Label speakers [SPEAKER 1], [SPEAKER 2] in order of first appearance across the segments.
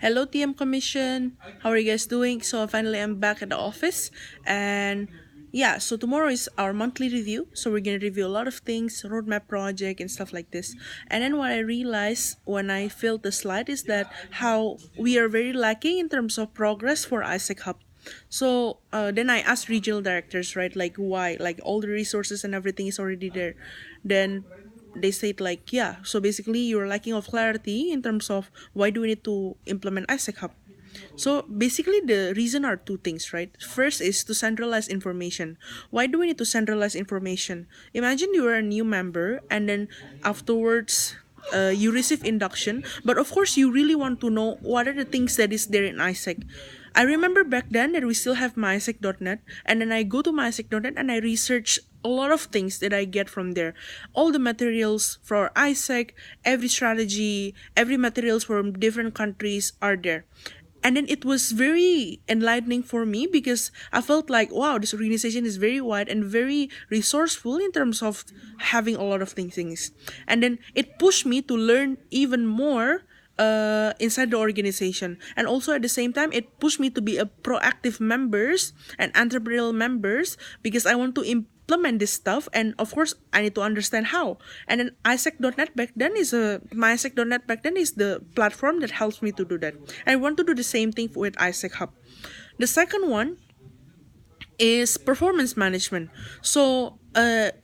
[SPEAKER 1] Hello, TM Commission. How are you guys doing? So finally, I'm back at the office, and yeah. So tomorrow is our monthly review. So we're gonna review a lot of things, roadmap project and stuff like this. And then what I realized when I filled the slide is that how we are very lacking in terms of progress for ISEC Hub. So then I asked regional directors, right, like why, like all the resources and everything is already there. Then they said like, yeah, so basically you're lacking of clarity in terms of why do we need to implement ISEC Hub. So basically the reason are two things, right? First is to centralize information. Why do we need to centralize information? Imagine you are a new member and then afterwards you receive induction, but of course you really want to know what are the things that is there in ISEC. I remember back then that we still have myisec.net, and then I go to myisec.net and I research a lot of things that I get from there. All the materials for ISEC, every strategy, every materials from different countries are there. And then it was very enlightening for me because I felt like, wow, this organization is very wide and very resourceful in terms of having a lot of things. And then it pushed me to learn even more inside the organization, and also at the same time it pushed me to be a proactive members and entrepreneurial members because I want to implement this stuff, and of course I need to understand how. And then isec.net back then is a myisec.net back then is the platform that helps me to do that. I want to do the same thing with ISEC Hub. The second one is performance management. So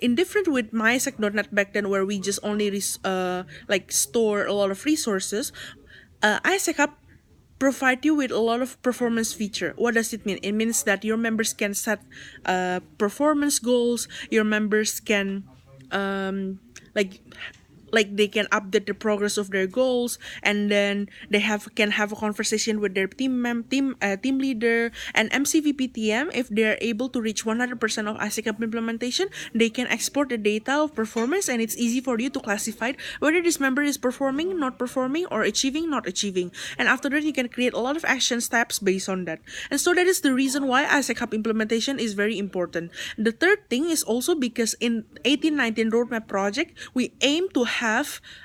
[SPEAKER 1] in different with MySec.net back then, where we just only like store a lot of resources, ISEC Hub provide you with a lot of performance feature. What does it mean? It means that your members can set performance goals. Your members can like they can update the progress of their goals, and then they can have a conversation with their team leader and MCVPTM. If they're able to reach 100% of ISEC Hub implementation, they can export the data of performance, and it's easy for you to classify whether this member is performing, not performing, or achieving, not achieving. And after that, you can create a lot of action steps based on that. And so that is the reason why ISEC Hub implementation is very important. The third thing is also because in 1819 roadmap project, we aim to have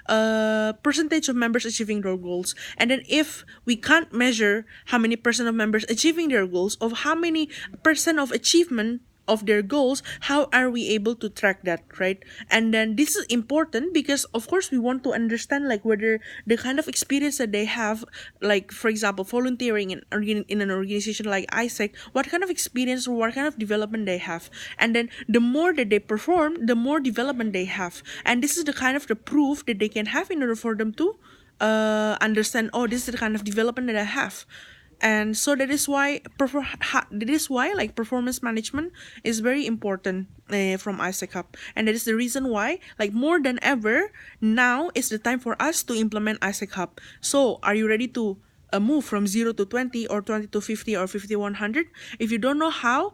[SPEAKER 1] a percentage of members achieving their goals. And then if we can't measure how many percent of members achieving their goals, of how many percent of achievement of their goals, how are we able to track that, right? And then this is important because of course we want to understand like whether the kind of experience that they have, like for example volunteering in an organization like ISEC, what kind of experience or what kind of development they have. And then the more that they perform, the more development they have, and this is the kind of the proof that they can have in order for them to understand, oh, this is the kind of development that I have. And so that is why like performance management is very important from ISEC Hub. And that is the reason why like more than ever now is the time for us to implement ISEC Hub. So are you ready to move from 0 to 20 or 20 to 50 or 50 to 100? If you don't know how,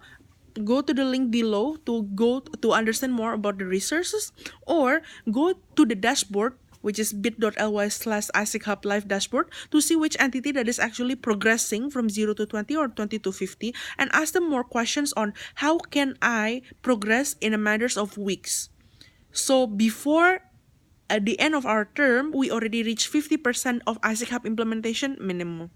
[SPEAKER 1] go to the link below to understand more about the resources, or go to the dashboard, which is bit.ly/ISEC Hub Live dashboard, to see which entity that is actually progressing from 0 to 20 or 20 to 50, and ask them more questions on how can I progress in a matters of weeks. So before at the end of our term, we already reached 50% of ISEC Hub implementation minimum.